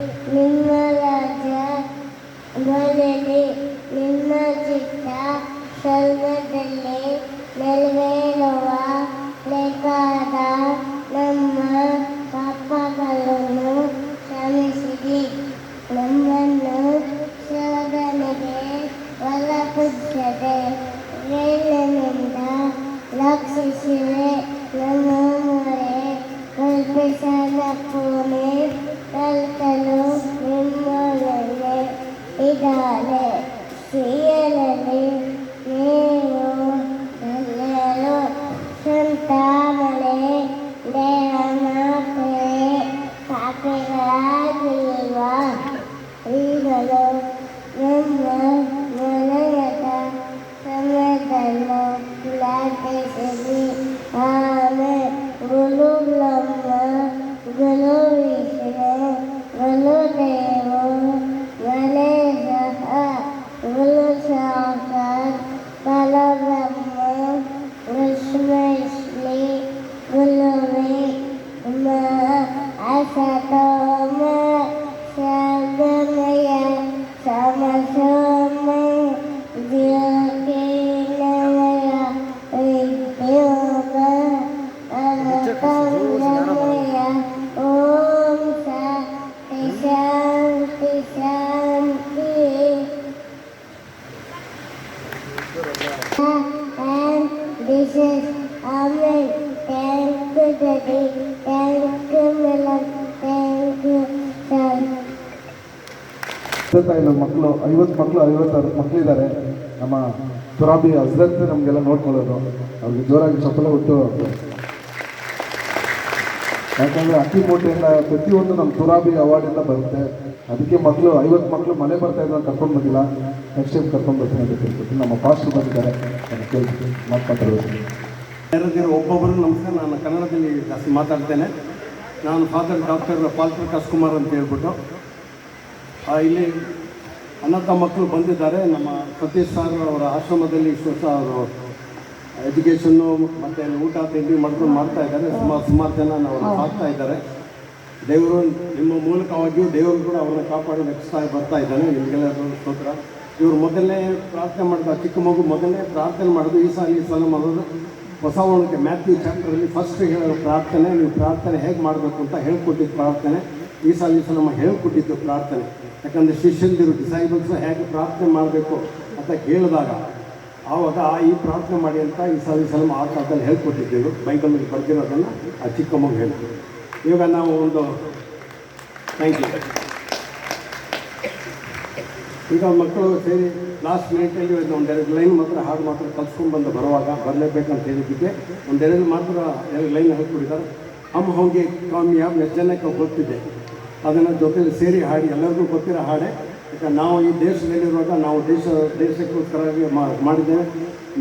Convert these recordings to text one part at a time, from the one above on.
ನಿಮ್ಮ ರಾಜ ಬರಲಿ, ನಿಮ್ಮ ಚಿತ್ತ ಸ್ವರ್ಗದಲ್ಲಿ ನೆರವೇರುವ ಬೇಕಾದ ನಮ್ಮ ಪಾಪಗಳನ್ನು ಕ್ಷಮಿಸಿರಿ, ನಮ್ಮನ್ನು ಶೋಧನೆಗೆ ಒಳಪಡಿಸದೆ ವೇಳನಿಂದ ರಕ್ಷಿಸಿರಿ, ನಮ್ಮ ಮೊರೆ ಕಲ್ಪಿಸಲಕ್ಕೂನೆ ಕಲ್ತಲು ನಿಮ್ಮೊಡನೆ ಇದ್ದಾನೆ. ಸಿಯಲಲ್ಲಿ ನೀವು ಎಲ್ಲರೂ ಸ್ವಂತ ಮಳೆ ದೇಹಕ್ಕೆ ಪಾಪಿಗಳಾಗಿರುವ ಈಗಲೂ ನಮ್ಮ ಮರಣದ ಸಮಯದಲ್ಲೂ ಪ್ರಾರ್ಥಿಸಿರಿ. ಆಮೇಲೆ ಗುರುಗಳಮ್ಮ ಗುರು ವಿಷ್ಣು ಗುರು ದೇವೋ ಮಲೆ ಸಹ ಗುರು ಸಾಕ್ಷಾತ್ ಪರಬ್ರಹ್ಮ ವಿಷ್ಣು ಗುರುವೇ ಅಸತೋಮ ಸಗಮಯ ಸಮಸೋಮ ಜ್ಯೋತಿರ್ಗಮಯ ವಿದ್ಯೋಗ ಅಮೃತಮಯ. ಓಂ ಶಾಂತಿ ಶಾಂತಿ ಶಾಂತಿ. And this is Amen. Thank you, Daddy. Thank you, Milan. Thank you, Son. ಇಲ್ಲ ಮಕ್ಕಳು 50 ಮಕ್ಕಳು 56 ಮಕ್ಕಳಿದ್ದಾರೆ. ನಮ್ಮ ತುರಾಬಿ ಹಸ್ರತ್ ನಮಗೆಲ್ಲ ನೋಡ್ಕೊಳ್ಳೋದು, ಅವ್ರಿಗೆ ಜೋರಾಗಿ ಚಪ್ಪಲ ಕೊಟ್ಟು, ಯಾಕಂದರೆ ಅಕ್ಕಿ ಮೂಟೆಯಿಂದ ಪ್ರತಿಯೊಂದು ನಮ್ಮ ತುರಾಬಿ ಅವಾರ್ಡಿಂದ ಬರುತ್ತೆ. ಅದಕ್ಕೆ ಮಕ್ಕಳು 50 ಮಕ್ಕಳು ಮನೆ ಬರ್ತಾ ಇದ್ರು, ಕರ್ಕೊಂಡು ಬಂದಿಲ್ಲ, ನೆಕ್ಸ್ಟ್ ಟೈಮ್ ಕರ್ಕೊಂಡು ಬರ್ತೀನಿ ಅಂತ ಕೇಳ್ತೀನಿ. ನಮ್ಮ ಪಾಸ್ಟರ್ ಬಂದಿದ್ದಾರೆ, ನಾನು ಕೇಳ್ತೀನಿ ಮಾತಾಡೋದು. ಒಬ್ಬೊಬ್ಬರು ನಮಸ್ಕಾರ. ನಾನು ಕನ್ನಡದಲ್ಲಿ ಜಾಸ್ತಿ ಮಾತಾಡ್ತೇನೆ. ನಾನು ಫಾದರ್ ಡಾಕ್ಟರ್ ಪಾಲ್ ಪ್ರಕಾಶ್ ಕುಮಾರ್ ಅಂತ ಹೇಳ್ಬಿಟ್ಟು ಇಲ್ಲಿ ಅನಾಥ ಮಕ್ಕಳು ಬಂದಿದ್ದಾರೆ. ನಮ್ಮ ಸತೀಶ್ ಸರ್ ಅವರ ಆಶ್ರಮದಲ್ಲಿ ಇಷ್ಟು ಅವರು ಎಜುಕೇಷನ್ನು ಮತ್ತು ಊಟ ತಿಂಡಿ ಮಾಡ್ಕೊಂಡು ಮಾಡ್ತಾ ಇದ್ದಾರೆ. ಸುಮಾರು ಜನ ಅವರು ಸಾಕ್ತಾ ಇದ್ದಾರೆ. ದೇವರು ನಿಮ್ಮ ಮೂಲಕವಾಗಿಯೂ ದೇವರು ಕೂಡ ಅವ್ರನ್ನ ಕಾಪಾಡಿ ರಕ್ಷಿಸ್ತಾ ಬರ್ತಾ ಇದ್ದಾನೆ. ನಿಮಗೆಲ್ಲರೂ ಸ್ತೋತ್ರ. ಇವರು ಮೊದಲನೇ ಪ್ರಾರ್ಥನೆ ಮಾಡಿದ ಚಿಕ್ಕ ಮಗು ಮೊದಲನೇ ಪ್ರಾರ್ಥನೆ ಮಾಡೋದು ಈ ಸಲ ಮಾಡೋದು ಹೊಸ ಒಳಗೆ ಮ್ಯಾಥ್ಯೂ ಚಾಪ್ಟರಲ್ಲಿ ಫಸ್ಟ್ ಹೇಳೋ ಪ್ರಾರ್ಥನೆ. ನೀವು ಪ್ರಾರ್ಥನೆ ಹೇಗೆ ಮಾಡಬೇಕು ಅಂತ ಹೇಳ್ಕೊಟ್ಟಿದ್ದು ಪ್ರಾರ್ಥನೆ ಈ ಸಲ ಹೇಳ್ಕೊಟ್ಟಿದ್ದು ಪ್ರಾರ್ಥನೆ. ಯಾಕಂದರೆ ಶಿಷ್ಯಂದಿರು ಡಿಸೈಬಲ್ಸು ಹೇಗೆ ಪ್ರಾರ್ಥನೆ ಮಾಡಬೇಕು ಅಂತ ಹೇಳಿದಾಗ ಆವಾಗ ಈ ಪ್ರಾರ್ಥನೆ ಮಾಡಿ ಅಂತ ಈ ಸಲ ಆ ಕಾಲದಲ್ಲಿ ಹೇಳ್ಕೊಟ್ಟಿದ್ದೇವೆ. ಬೈಬಲಲ್ಲಿ ಬರ್ದಿರೋದನ್ನು ಆ ಚಿಕ್ಕ ಮಗು ಹೇಳ್ತೀವಿ. ಇವಾಗ ನಾವು ಒಂದು ಥ್ಯಾಂಕ್ ಯು. ಈಗ ಮಕ್ಕಳು ಸೇರಿ ಲಾಸ್ಟ್ ಮಿನಿಟಲ್ಲಿ ಒಂದೆರಡು ಲೈನ್ ಮಾತ್ರ ಹಾಡು ಮಾತ್ರ ಕಲ್ಸ್ಕೊಂಡು ಬಂದು ಬರಲೇಬೇಕಂತ ಹೇಳಿದ್ದಕ್ಕೆ ಒಂದೆರಡು ಮಾತ್ರ 2 ಲೈನ್ ಹೇಳ್ಕೊಟ್ಟಿದ್ದಾರೆ. ಹಮ್ ಹೋಗಿ ಕಾಮ್ಯಾಬ್ ಎಷ್ಟು ಜನಕ್ಕೆ ಗೊತ್ತಿದೆ, ಅದನ್ನು ಜೊತೆಲಿ ಸೇರಿ ಹಾಡಿ ಎಲ್ಲರಿಗೂ ಗೊತ್ತಿರೋ ಹಾಡೆ. ಯಾಕಂದ್ರೆ ನಾವು ಈ ದೇಶದಲ್ಲಿರುವಾಗ ನಾವು ದೇಶಕ್ಕೋಸ್ಕರ ಮಾಡಿದ್ದೇವೆ.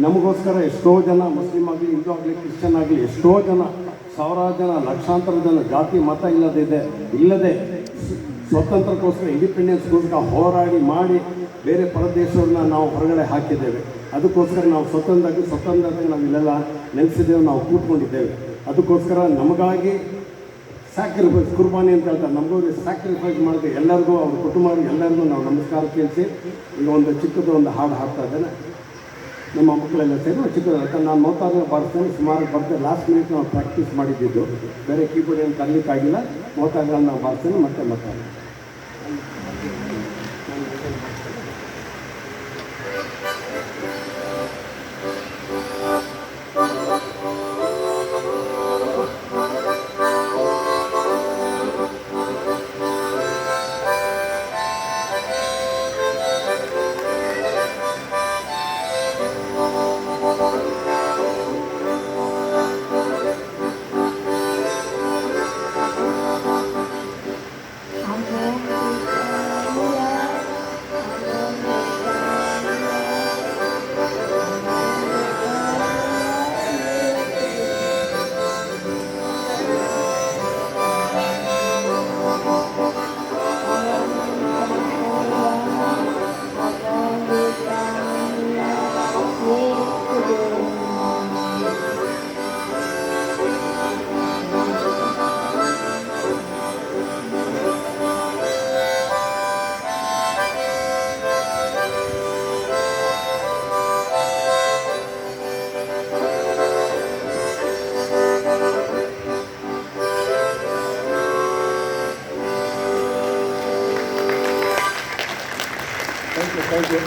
ನಮಗೋಸ್ಕರ ಎಷ್ಟೋ ಜನ ಮುಸ್ಲಿಮ್ ಆಗಲಿ ಹಿಂದೂ ಆಗಲಿ ಕ್ರಿಶ್ಚಿಯನ್ ಆಗಲಿ ಎಷ್ಟೋ ಜನ ಸಾವಿರಾರು ಜನ ಲಕ್ಷಾಂತರ ಜನ ಜಾತಿ ಮತ ಇಲ್ಲದೆ ಸ್ವತಂತ್ರಕ್ಕೋಸ್ಕರ ಇಂಡಿಪೆಂಡೆನ್ಸ್ಗೋಸ್ಕರ ಹೋರಾಡಿ ಮಾಡಿ ಬೇರೆ ಪರದೇಶವ್ರನ್ನ ನಾವು ಹೊರಗಡೆ ಹಾಕಿದ್ದೇವೆ. ಅದಕ್ಕೋಸ್ಕರ ನಾವು ಸ್ವತಂತ್ರತೆ ನಾವು ಇಲ್ಲೆಲ್ಲ ನೆಲೆಸಿದ್ದೇವೆ, ನಾವು ಕೂತ್ಕೊಂಡಿದ್ದೇವೆ. ಅದಕ್ಕೋಸ್ಕರ ನಮಗಾಗಿ ಸ್ಯಾಕ್ರಿಫೈಸ್ ಕುರ್ಬಾನಿ ಅಂತ ಹೇಳ್ತಾರೆ. ನಮಗೂ ಸ್ಯಾಕ್ರಿಫೈಸ್ ಮಾಡಿದೆ ಎಲ್ಲರಿಗೂ ಅವ್ರ ಕುಟುಂಬರಿಗೆ ಎಲ್ಲರಿಗೂ ನಾವು ನಮಸ್ಕಾರ ಕೇಳಿಸಿ ಈಗ ಒಂದು ಚಿಕ್ಕದು ಒಂದು ಹಾಡು ಹಾಡ್ತಾ ಇದ್ದೇನೆ. ನಮ್ಮ ಮಕ್ಕಳೆಲ್ಲ ಸೇರಿ ಚಿಕ್ಕದು ಯಾಕಂದ್ರೆ ನಾನು ಮೋತಾರ್ನ ಬಾರಿಸ್ತೇನೆ. ಸುಮಾರು ಬರ್ತೇನೆ. ಲಾಸ್ಟ್ ಮಿನಿಟ್ ನಾವು ಪ್ರಾಕ್ಟೀಸ್ ಮಾಡಿದ್ದು, ಬೇರೆ ಕೀಬೋರ್ಡ್ ಏನು ತರಲಿಕ್ಕಾಗಿಲ್ಲ. ಮೋತಾರ್ಗಳನ್ನ ನಾವು ಬಾರಿಸ್ತೇನೆ. ಮತ್ತೆ ಥ್ಯಾಂಕ್ ಯು